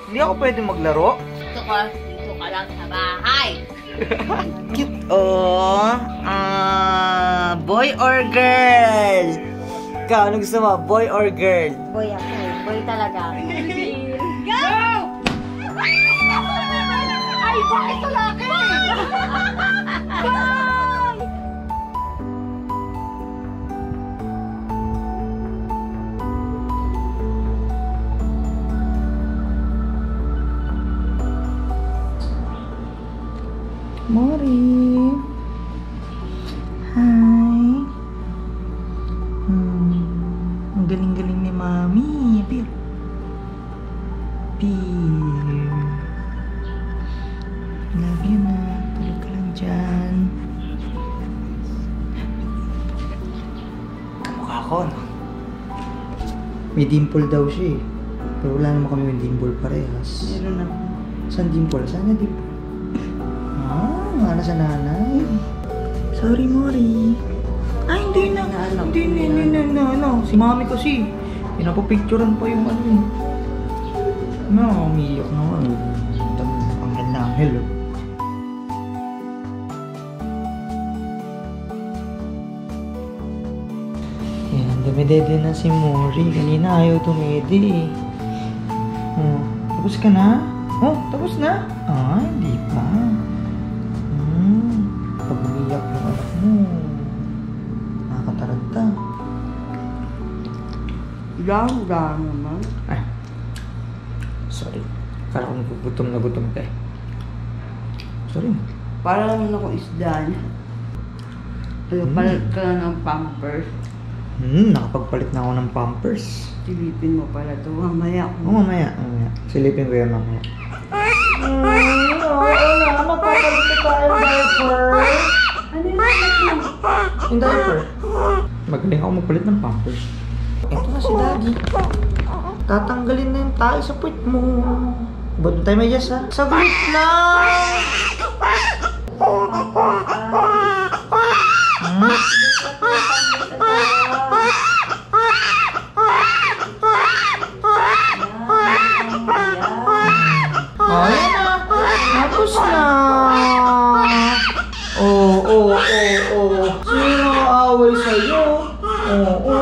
Hindi ako pwede maglaro? Dito ka lang sa bahay. Cute, oh. Boy or girl? Ikaw, ano gusto mo? Boy or girl? Boy ako. Boy talaga. Go! Ay, bakit lalaki? Mori. Hi. Ang galing-galing ni Mami. Pir. Pir. Love you na. Tulog ka lang dyan. Kamukha ko, no? May dimple daw siya eh. Pero wala naman kami may dimple parehas. Meron ako. Saan dimple? Saan yung dimple? Mana sa nanay. Sorry, Mori. Ay, hindi na. Hindi na. Si Mami kasi. Pinapapicturean pa yung ano eh. No, umiiyak na ako. Anghel na anghel. Yan, dumidede na si Mori. Kanina ayaw tumedi eh. Oh, tapos ka na? Oh, tapos na? Ah, hindi pa. Pag umiyak yung anak mo, nakakataranta. Lang naman. Ay, sorry. Kala ko gutom na gutom ka eh. Sorry. Para naman ako isda niya. Palit ka na ng pampers. Nakapagpalit na ako ng pampers. Silipin mo pala ito. Mamaya. Oo, mamaya. Silipin ko yan mamaya. Oo na, magpapalit na tayo diaper. Ano yung Yung diaper. Magaling ako magpalit ng pampers. Ito na si Daddy. Tatanggalin na yung tayo sa puwit mo. Ba't tayo may yes ha? Saglit lang! Ayan na! Tapos na! Oo. Sino away sa'yo? Oo.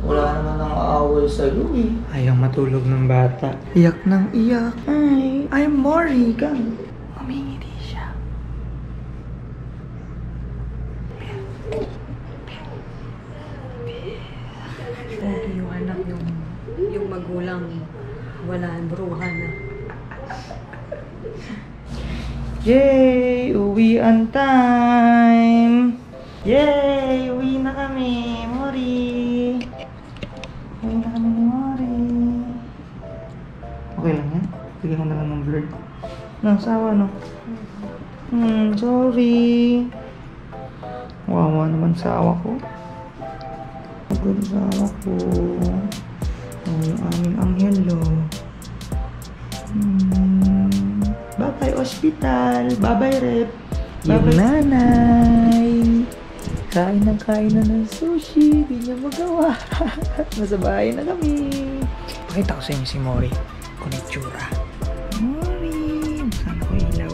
Wala naman ang aaway sa'yo eh. Ayaw matulog ng bata. Iyak ng iyak. Ay, I'm Mori. Gang. Umingiti siya. Okay, yung anak, yung magulang, wala, bruha na. Yay! Uwian time! Yay! Uwi na kami! Mori! Uwi na kami ni Mori! Okay lang yan? Bigyan ko na lang ng blurred. Sawa no? Sorry! Wawa naman sa awa ko. Pagod sa awa ko. Yung aming anghelo. Bye-bye hospital. Bye-bye rep. Yung nanay. Kain na ng sushi. Di niya magawa. Nasa bahay na kami. Pakita ko sa inyo si Mori. Konnichiwa. Mori. Saan ako ilaw?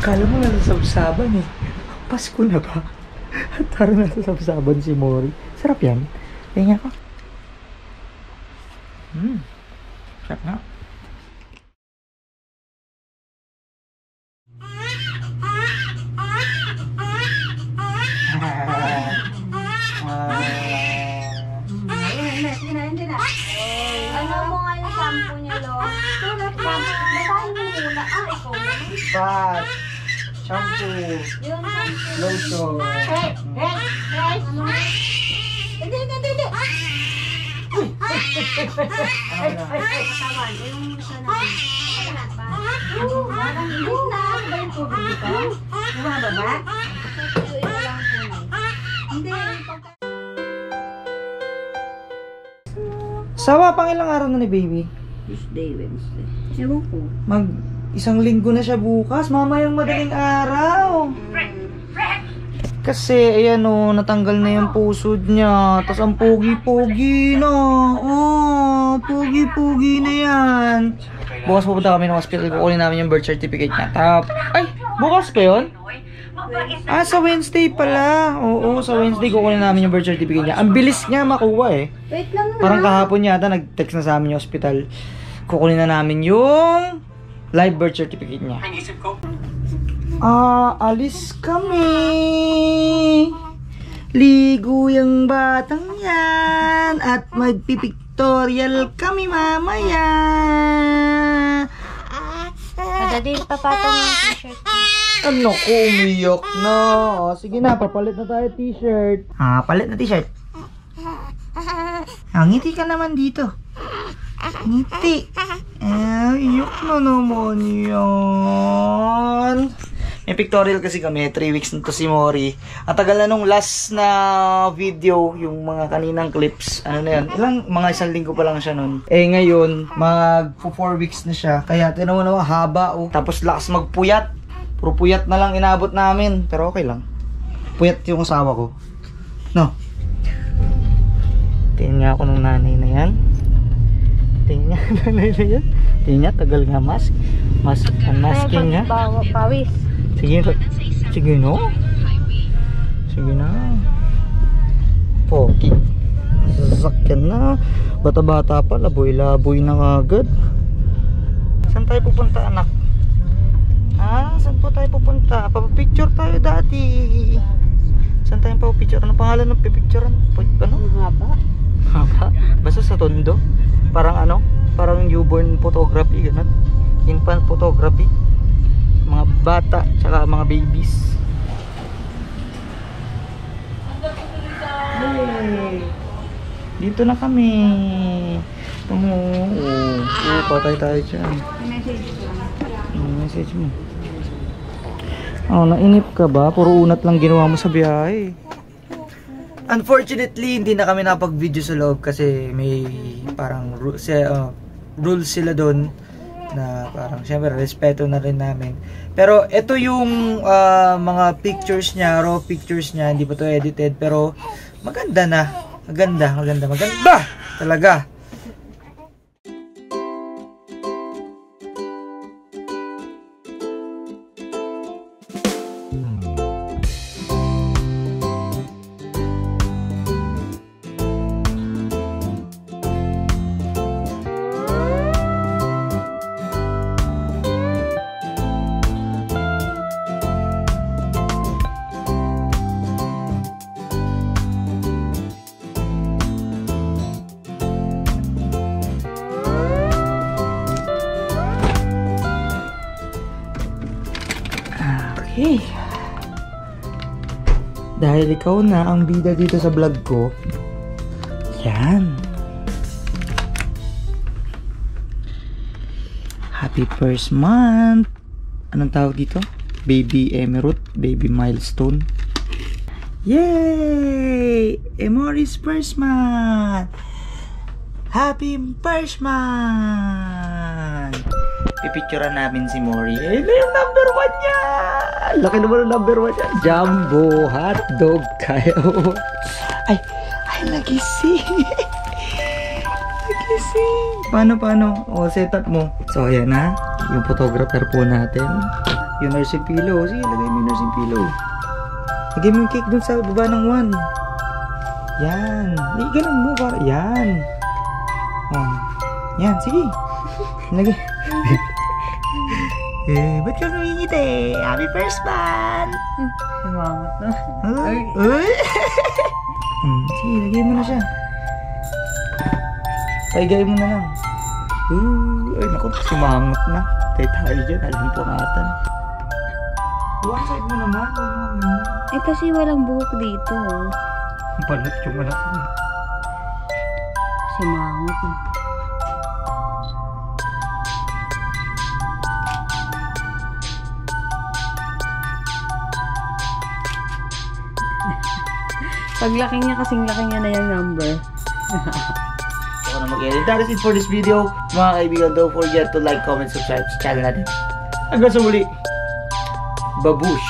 Kala mo nasa sabsaban eh. Pasko na ba? At parang nasa sabsaban si Mori. Sarap yan. Tingnan ko. Sarap nga. Ano mo nga yung shampoo niya, Lo? Basahin mo muna. Ikaw naman. Bath, shampoo, Yung shampoo. lotion. Hey! Hindi. Katawan. Yung sa natin. Wala pa. Parang hindi na. Ba yung tubig dito? Bumaba ba? Ito lang po. Hindi. Sawa pang ilang araw na ni baby? Tuesday, Wednesday. Ewan ko. Isang linggo na siya bukas. Mamayang madaling araw. Kasi, ayan o, natanggal na yung pusod niya. Tapos ang pogi-pogi na. Oh, pogi-pogi na yan. Bukas pupunta kami ng hospital. Kukunin namin yung birth certificate niya. Ay, bukas pa yun? Ah, sa Wednesday pala. Oo, sa Wednesday kukunin namin yung birth certificate niya. Ang bilis niya makuha eh. Wait lang na. Parang kahapon yata, nag-text na sa amin yung hospital. Kukunin na namin yung live birth certificate niya. Alis kami. Ligo yung batang yan. At magpipictorial kami mamaya. Daddy, papatong ang t-shirt. Ano ko, umiyak na. Sige na, papalit na tayo t-shirt. Palit na t-shirt. Ngiti ka naman dito. Ngiti. Iyok na naman yan. May pictorial kasi kami, 3 weeks na to si Mori. Ang tagal na nung last na video, yung mga kaninang clips. Ano na yun? Mga 1 linggo pa lang siya nun. Ngayon, 4 weeks na siya. Kaya tinawa na haba oh. Tapos lakas magpuyat. Puro puyat na lang inabot namin. Pero okay lang. Puyat yung asawa ko. No? Tingnan niya ako nung nanay na yan. Tingnan niya nanay na yan. Tingnan niya, tagal nga mask. Unmasking nga. Pawis. Sige no? Sige na. Pogi. Sasakyan na. Bata-bata pa, laboy-laboy na agad. Saan tayo pupunta, anak? Saan po tayo pupunta? Papapicture tayo dati. Saan tayo papapicture? Anong pangalan ng pipicturean? Ano? Haba? Basta sa Tondo. Parang parang newborn photography, ganun. Infant photography. Mga bata, tsaka mga babies. Hey, dito na kami. Patay tayo dyan. Message mo. Nainip ka ba? Puro unat lang ginawa mo sa biyahe. Unfortunately, hindi na kami napag-video sa loob kasi may parang rules sila doon na parang syempre respeto na rin namin. Pero ito yung mga pictures niya, raw pictures niya, hindi pa to edited pero maganda na. Maganda talaga. Okay. Dahil ikaw na ang bida dito sa vlog ko. Yan. Happy first month. Anong tawag dito? Baby emerald, baby milestone. Yay! Mori's first month. Happy first month. Pipicturean namin si Mori. Ito yung number 1 niya. Laki naman ang number 1 niya. Jumbo hotdog kayo. Ay, nagising. Paano? Set up mo. So, ayan na. Yung photographer po natin. Yung nursing pillow. Sige, lagay mo yung nursing pillow. Lagay mo yung cake dun sa baba ng 1. Yan. Ganun mo. Yan. Yan, sige. Lagay. Ba't ka kumingiti? Happy first month! Sumangot na. Uy! Sige, lagay mo na siya. Paigay mo na lang. Ay, naku, sumangot na. Tayo dyan, alam po ngatan. Iwasag mo naman. Kasi walang buhok dito. Banat yung anak mo. Sumangot na. Paglaki niya, kasing laki niya na yung number. Ako na mag-edit. That is it for this video. Mga kaibigan, don't forget to like, comment, subscribe sa channel natin. Hanggang sa muli. Babush!